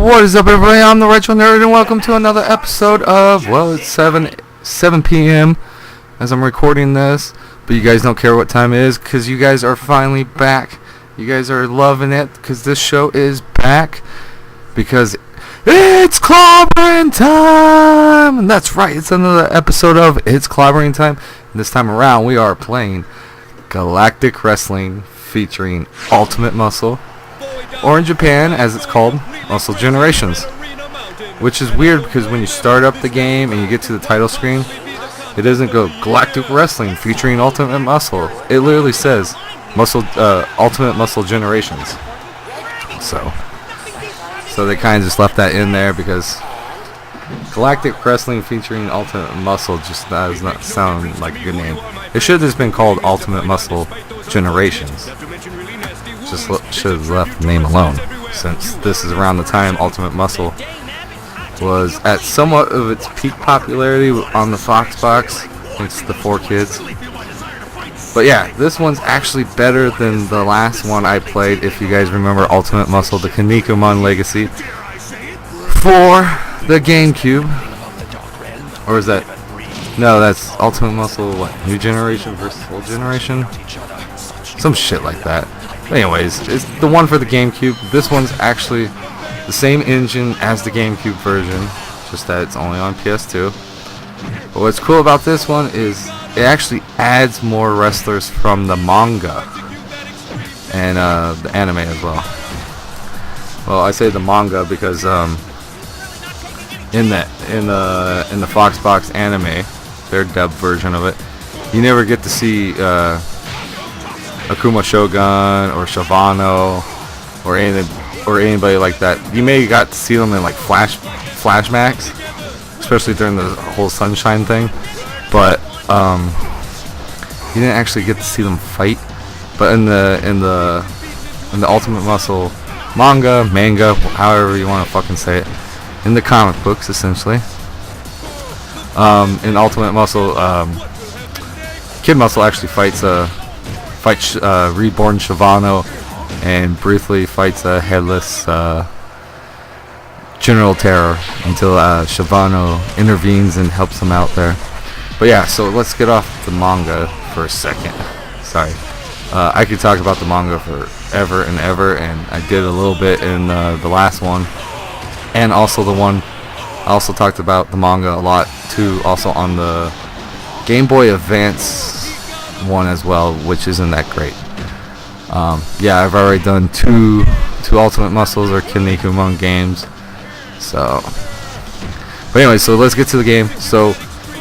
What is up, everybody? I'm the Retro Nerd, and welcome to another episode of, well, it's 7 p.m. as I'm recording this, but you guys don't care what time it is, because you guys are finally back. You guys are loving it, because this show is back, because it's Clobberin time! And that's right, it's another episode of It's Clobberin time. And this time around, we are playing Galactic Wrestling, featuring Ultimate Muscle, or in Japan, as it's called, Muscle Generations. Which is weird because when you start up the game and you get to the title screen, it doesn't go Galactic Wrestling featuring Ultimate Muscle. It literally says Ultimate Muscle Generations. So they kind of just left that in there because Galactic Wrestling featuring Ultimate Muscle just does not sound like a good name. It should have just been called Ultimate Muscle Generations. Just should have left the name alone, since this is around the time Ultimate Muscle was at somewhat of its peak popularity on the Fox box. It's the 4Kids. But yeah, this one's actually better than the last one I played, if you guys remember Ultimate Muscle, the Kinnikuman Legacy, for the GameCube. Or is that... No, that's Ultimate Muscle, what? New Generation versus Old Generation? Some shit like that. Anyways, it's the one for the GameCube. This one's actually the same engine as the GameCube version, just that it's only on PS2. But what's cool about this one is it actually adds more wrestlers from the manga and the anime as well. Well, I say the manga because in the Fox Box anime, their dubbed version of it, you never get to see Akuma Shogun or Shavano or anybody like that. You may got to see them in like flashbacks, especially during the whole Sunshine thing, but you didn't actually get to see them fight. But in the Ultimate Muscle manga, however you want to fucking say it, in the comic books essentially, in Ultimate Muscle, Kid Muscle actually fights reborn Shavano and briefly fights a headless General Terror until Shavano intervenes and helps him out there. But yeah, so let's get off the manga for a second. Sorry. I could talk about the manga for ever and ever, and I did a little bit in the last one, and also the one I also talked about the manga a lot too, also on the Game Boy Advance one as well, which isn't that great. Yeah, I've already done two Ultimate Muscles or Kinnikuman games. So, but anyway, so let's get to the game. So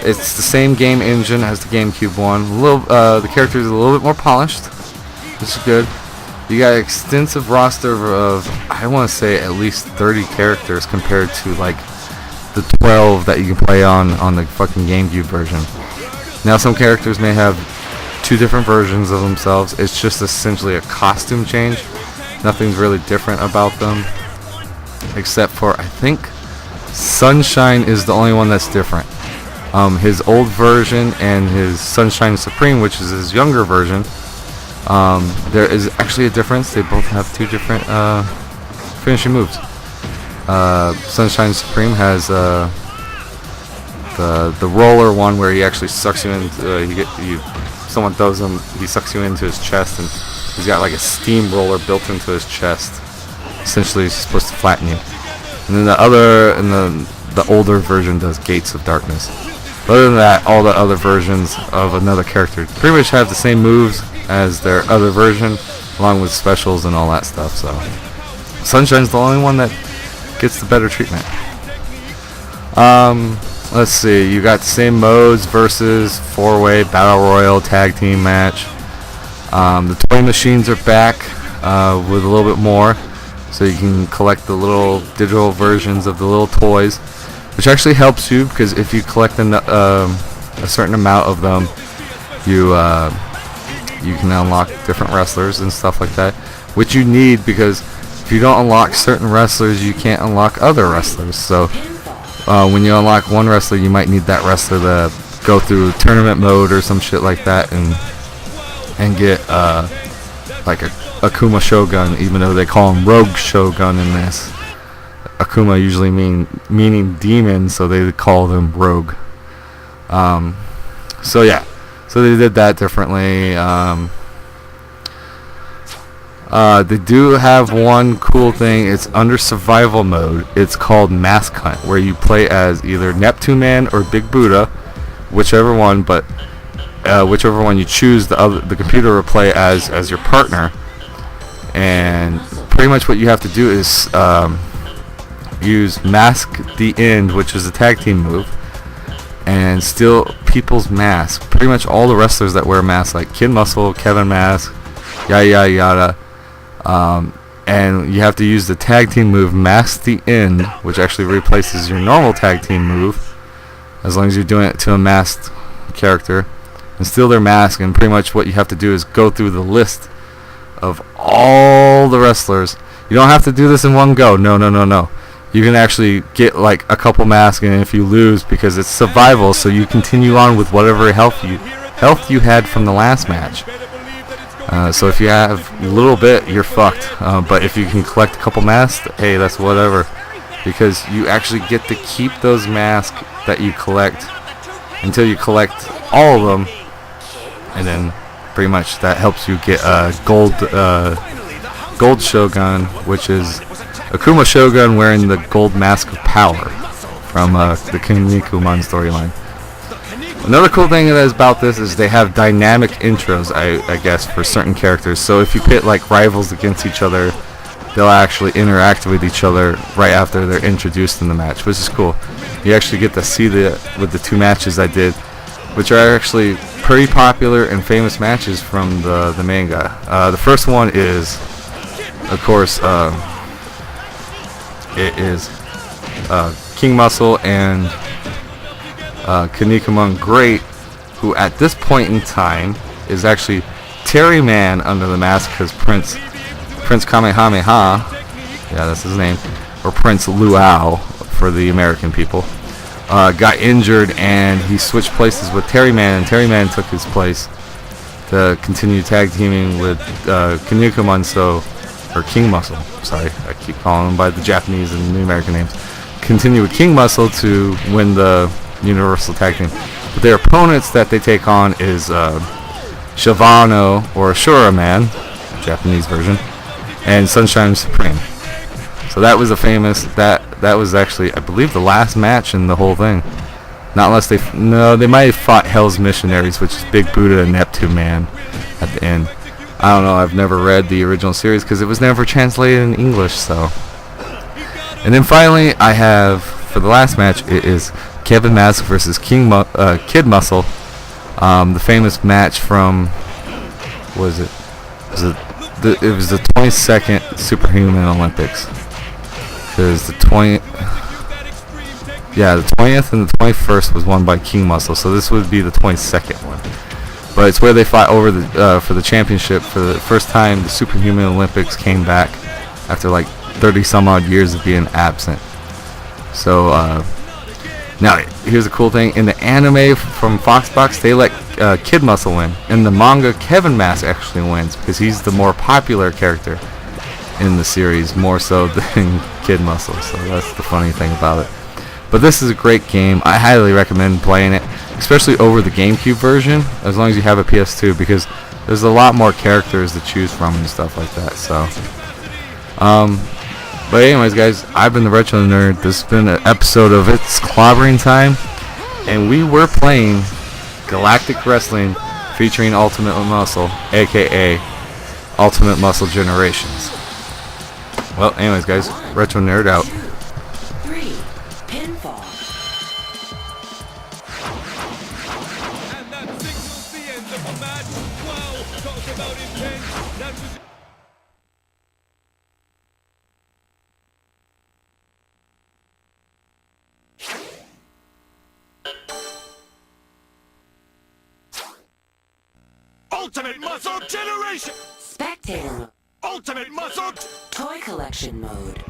it's the same game engine as the GameCube one. The characters are a little bit more polished, which is good. You got an extensive roster of I want to say at least 30 characters compared to like the 12 that you can play on the fucking GameCube version. Now some characters may have two different versions of themselves. It's just essentially a costume change. Nothing's really different about them, except for I think Sunshine is the only one that's different. His old version and his Sunshine Supreme, which is his younger version, there is actually a difference. They both have two different finishing moves. Sunshine Supreme has the roller one where he actually sucks you into someone throws him, he sucks you into his chest, and he's got like a steam roller built into his chest. Essentially, he's supposed to flatten you. And then the older version does Gates of Darkness. But other than that, all the other versions of another character pretty much have the same moves as their other version, along with specials and all that stuff. So Sunshine's the only one that gets the better treatment. Let's see, you got the same modes versus 4-way Battle Royal tag team match. The toy machines are back with a little bit more, so you can collect the little digital versions of the little toys, which actually helps you because if you collect a certain amount of them, you can unlock different wrestlers and stuff like that, which you need because if you don't unlock certain wrestlers, you can't unlock other wrestlers. So when you unlock one wrestler, you might need that wrestler to go through tournament mode or some shit like that and get like a Akuma Shogun, even though they call him Rogue Shogun in this. Akuma usually meaning demon, so they call them rogue. So yeah, so they did that differently. They do have one cool thing. It's under survival mode. It's called Mask Hunt, where you play as either Neptune Man or Big Buddha, whichever one. But whichever one you choose, the computer will play as your partner. And pretty much what you have to do is use Mask the End, which is a tag team move, and steal people's masks. Pretty much all the wrestlers that wear masks, like Kid Muscle, Kevin Mask, yada yada yada. And you have to use the tag team move Mask the End, which actually replaces your normal tag team move, as long as you're doing it to a masked character, and steal their mask. And pretty much what you have to do is go through the list of all the wrestlers. You don't have to do this in one go. No. You can actually get like a couple masks, and if you lose, because it's survival, so you continue on with whatever health you had from the last match. So if you have a little bit, you're fucked. But if you can collect a couple masks, hey, that's whatever. Because you actually get to keep those masks that you collect until you collect all of them. And then pretty much that helps you get a gold Shogun, which is Akuma Shogun wearing the gold mask of power from the Kinnikuman storyline. Another cool thing that is about this is they have dynamic intros, I guess, for certain characters. So if you pit like rivals against each other, they'll actually interact with each other right after they're introduced in the match, which is cool. You actually get to see with the two matches I did, which are actually pretty popular and famous matches from the manga. The first one is, of course, it is King Muscle and Kinnikuman Great, who at this point in time is actually Terry Man under the mask, because Prince Kamehameha, yeah, that's his name, or Prince Luau for the American people, got injured, and he switched places with Terry Man, and Terry Man took his place to continue tag teaming with Kinnikuman, or King Muscle, sorry, I keep calling him by the Japanese and the American names, continue with King Muscle to win the Universal Tag Team. But their opponents that they take on is Shavano, or Ashura Man, Japanese version, and Sunshine Supreme. So that was a famous, that was actually, I believe, the last match in the whole thing. Not unless they might have fought Hell's Missionaries, which is Big Buddha and Neptune Man at the end. I don't know, I've never read the original series because it was never translated in English, so. And then finally, I have, for the last match, it is Kevin Mask versus Kid Muscle. The famous match from, what was it? It was the 22nd Superhuman Olympics. Because the 20th and the 21st was won by King Muscle, so this would be the 22nd one. But it's where they fought over for the championship. For the first time, the Superhuman Olympics came back after like 30 some odd years of being absent. So now here's a cool thing. In the anime from Foxbox, they let Kid Muscle win. In the manga, Kevin Mask actually wins because he's the more popular character in the series, more so than Kid Muscle. So that's the funny thing about it. But this is a great game. I highly recommend playing it, especially over the GameCube version, as long as you have a PS2, because there's a lot more characters to choose from and stuff like that. So, but anyways, guys, I've been the Retro Nerd. This has been an episode of It's Clobberin Time, and we were playing Galactic Wrestling featuring Ultimate Muscle, aka Ultimate Muscle Generations. Well, anyways, guys, Retro Nerd out. Ultimate Muscle Generation! Spectator. Ultimate Muscle... Toy collection mode.